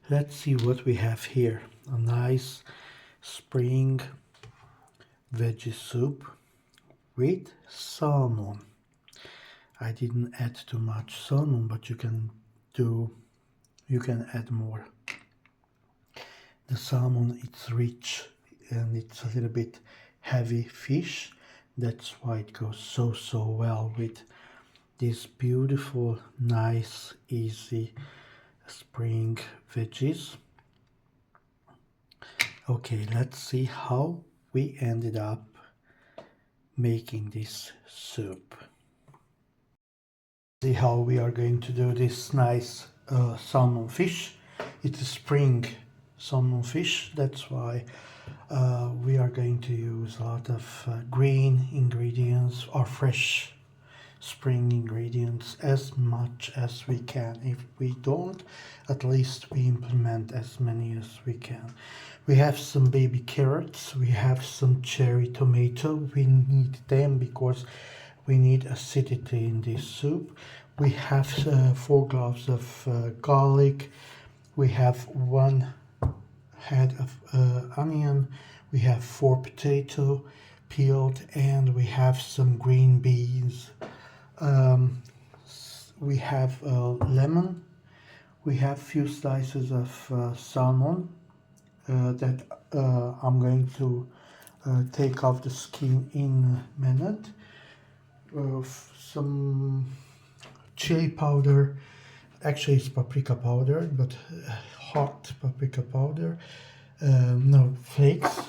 Let's see what we have here. A nice spring veggie soup with salmon. I didn't add too much salmon, but you can add more. The salmon, it's rich and it's a little bit heavy fish. That's why it goes so well with these beautiful, nice, easy spring veggies. Okay, let's see how we ended up making this soup. See how we are going to do this nice salmon fish. It's a spring salmon fish, that's why we are going to use a lot of green ingredients or fresh spring ingredients as much as we can. If we don't, at least we implement as many as we can. We have some baby carrots, we have some cherry tomato. We need them because we need acidity in this soup. We have 4 cloves of garlic. We have 1 head of onion. We have 4 potato peeled, and we have some green beans. We have lemon. We have few slices of salmon that I'm going to take off the skin in a minute. Some chili powder, actually it's paprika powder, but hot paprika powder. No, flakes,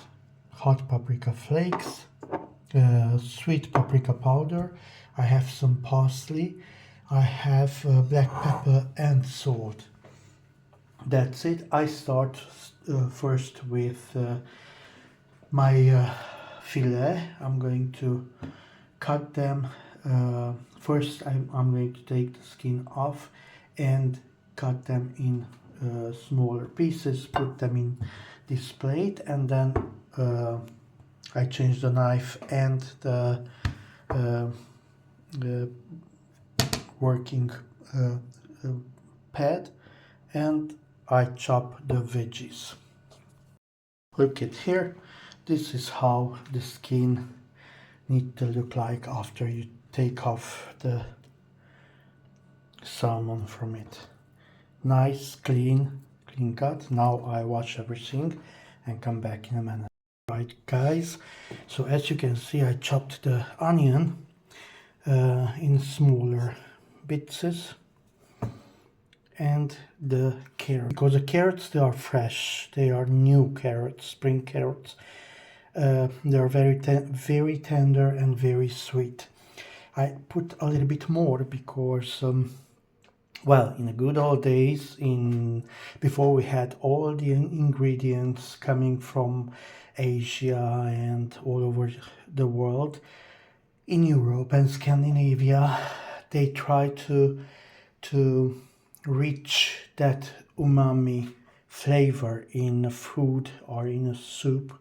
hot paprika flakes, sweet paprika powder. I have some parsley. I have black pepper and salt. That's it. I start first with my fillet. I'm going to cut them. First I'm going to take the skin off and cut them in smaller pieces, put them in this plate, and then I change the knife and the working pad, and I chop the veggies. Look at here, this is how the skin needs to look like after you take off the salmon from it. Nice, clean cut. Now I wash everything and come back in a minute. Right guys, so as you can see, I chopped the onion in smaller bits, and the carrot, because the carrots, they are fresh, they are new carrots, spring carrots. They are very tender and very sweet. I put a little bit more because well, in the good old days, before we had all the ingredients coming from Asia and all over the world, in Europe and Scandinavia, they try to reach that umami flavor in a food or in a soup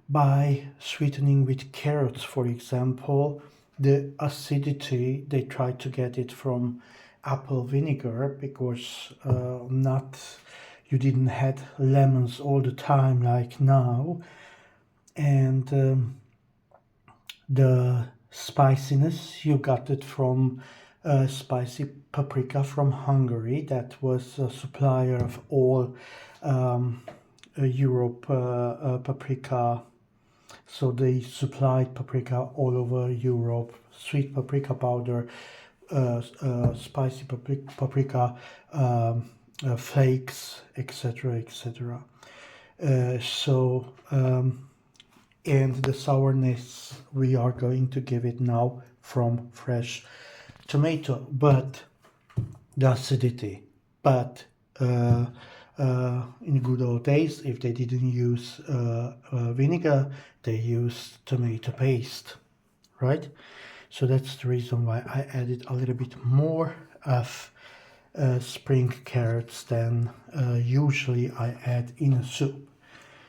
by sweetening with carrots, for example. The acidity, they try to get it from apple vinegar, because you didn't had lemons all the time like now, and the spiciness, you got it from spicy paprika from Hungary. That was a supplier of all Europe paprika. So they supplied paprika all over Europe, sweet paprika powder, spicy paprika flakes, etc., etc. And the sourness we are going to give it now from fresh tomato, but the acidity. But in good old days, if they didn't use vinegar, they used tomato paste, right? So that's the reason why I added a little bit more of spring carrots than usually I add in a soup.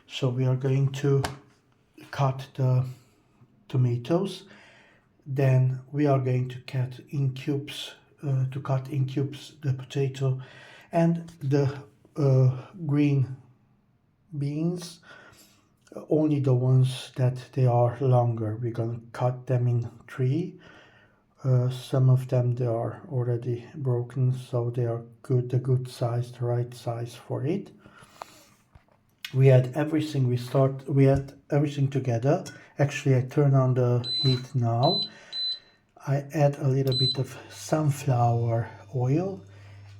So we are going to cut the tomatoes, then we are going to cut in cubes the potato, and the green beans, only the ones that they are longer. We're gonna cut them in three. Some of them they are already broken, so they are good, the good size, the right size for it. We had everything. We had everything together. Actually, I turn on the heat now. I add a little bit of sunflower oil,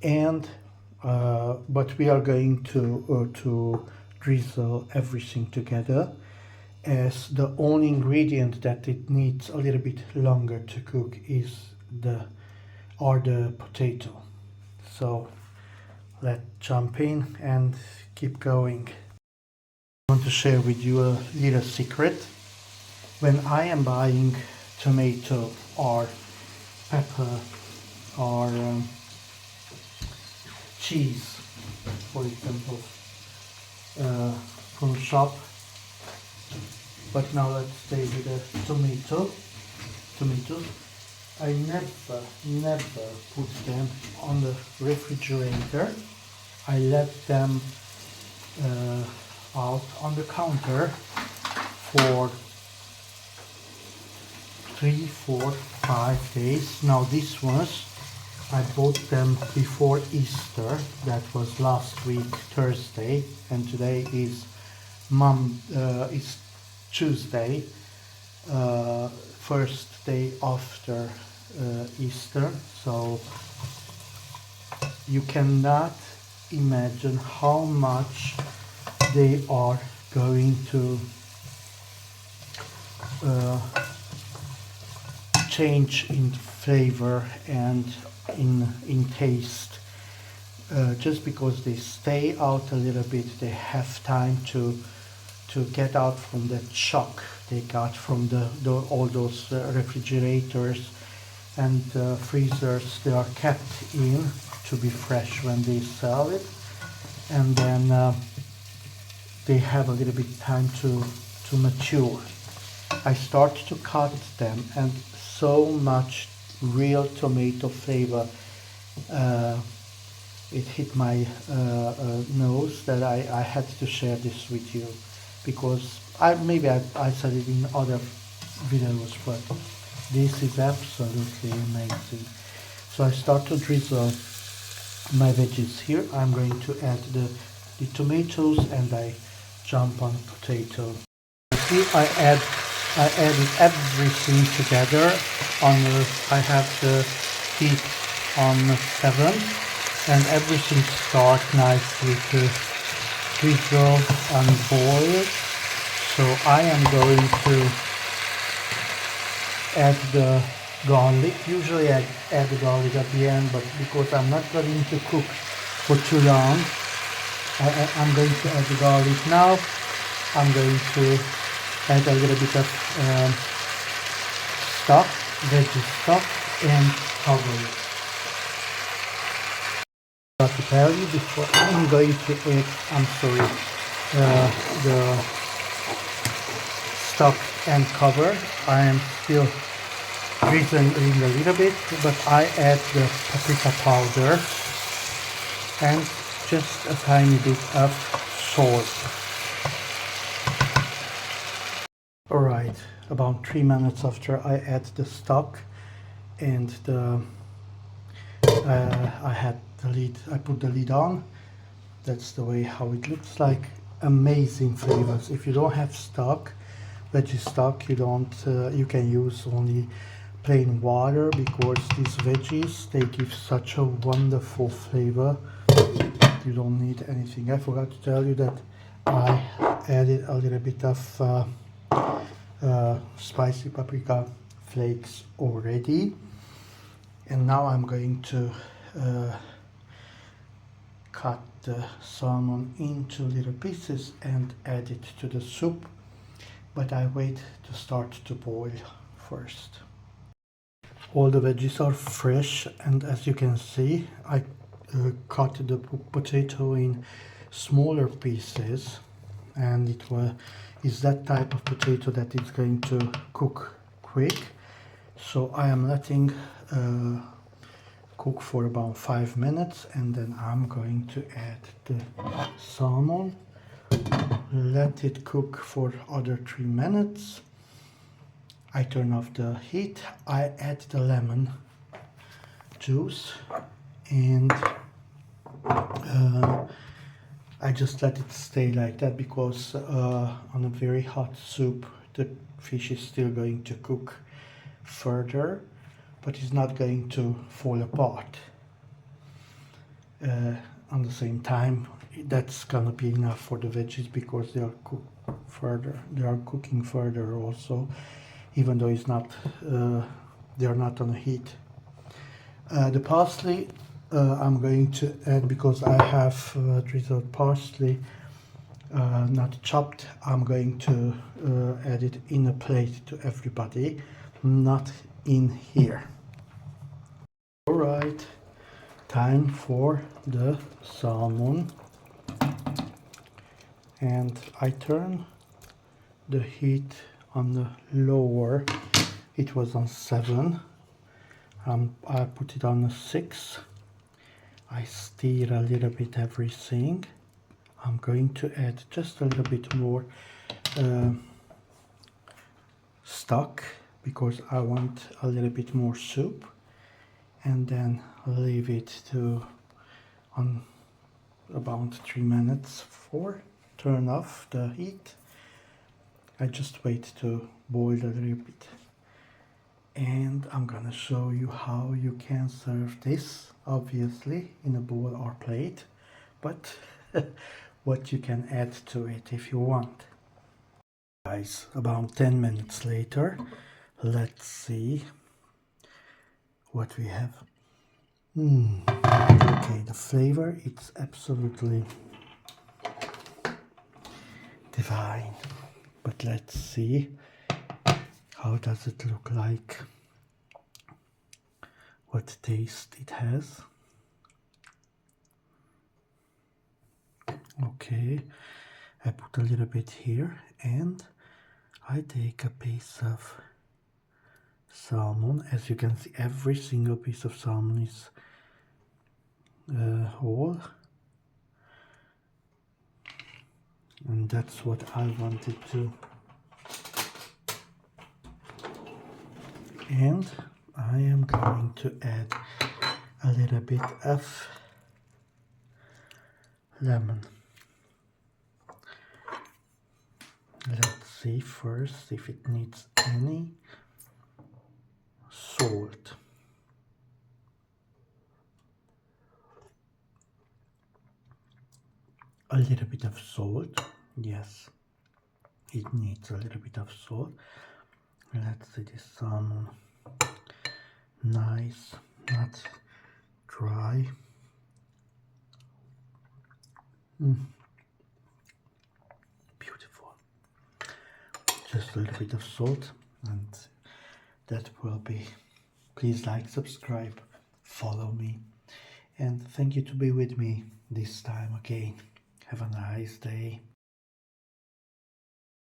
and but we are going to drizzle everything together, as the only ingredient that it needs a little bit longer to cook is the potato. So let's jump in and keep going. I want to share with you a little secret. When I am buying tomato or pepper or cheese, for example, from shop, but now let's stay with the tomatoes. I never put them on the refrigerator. I let them out on the counter for 3, 4, 5 days. Now these ones, I bought them before Easter. That was last week Thursday, and today is Tuesday, first day after Easter. So you cannot imagine how much they are going to change in flavor and in taste. Just because they stay out a little bit, they have time to get out from that shock they got from all those refrigerators and freezers they are kept in to be fresh when they sell it, and then they have a little bit time to mature. I start to cut them, and so much real tomato flavor it hit my nose that I had to share this with you, because I said it in other videos, but this is absolutely amazing. So I start to drizzle my veggies here. I'm going to add the tomatoes, and I jump on potato. See, I added everything together. I have the heat on 7, and everything starts nicely to drizzle and boil. So I am going to add the garlic. Usually I add the garlic at the end, but because I'm not going to cook for too long, I'm going to add the garlic now. I'm going to add a little bit of stock, veggie stock, and cover it. To tell you before I'm going to add, the stock and cover. I am still drizzling a little bit, but I add the paprika powder and just a tiny bit of salt. Alright, about 3 minutes after I add the stock and I put the lid on. That's the way how it looks like. Amazing flavors. If you don't have stock, veggie stock, you can use only plain water, because these veggies, they give such a wonderful flavor. You don't need anything. I forgot to tell you that I added a little bit of spicy paprika flakes already, and now I'm going to cut the salmon into little pieces and add it to the soup, but I wait to start to boil first. All the veggies are fresh, and as you can see, I cut the potato in smaller pieces, and is that type of potato that is going to cook quick. So I am letting cook for about 5 minutes, and then I'm going to add the salmon, let it cook for other 3 minutes. I turn off the heat, I add the lemon juice, and I just let it stay like that because on a very hot soup the fish is still going to cook further, but it's not going to fall apart. On the same time, that's gonna be enough for the veggies because they are cooking further also, even though it's not they are not on heat. The parsley I'm going to add because I have drizzled parsley, not chopped. I'm going to add it in a plate to everybody, not in here. Alright, time for the salmon, and I turn the heat on the lower. It was on 7. I put it on a 6. I stir a little bit everything. I'm going to add just a little bit more stock because I want a little bit more soup, and then leave it to on about 3 minutes for turn off the heat. I just wait to boil a little bit, and I'm gonna show you how you can serve this, obviously in a bowl or plate, but what you can add to it if you want. Guys, about 10 minutes later, let's see what we have. Okay, the flavor, it's absolutely divine, but let's see how does it look like, what taste it has. Okay, I put a little bit here, and I take a piece of salmon. As you can see, every single piece of salmon is whole, and that's what I wanted to. And I am going to add a little bit of lemon. Let's see first if it needs any salt. A little bit of salt, yes, it needs a little bit of salt. Let's see this salmon, nice, not dry. Beautiful. Just a little bit of salt, and that will be. Please like, subscribe, follow me, and thank you to be with me this time again. Have a nice day.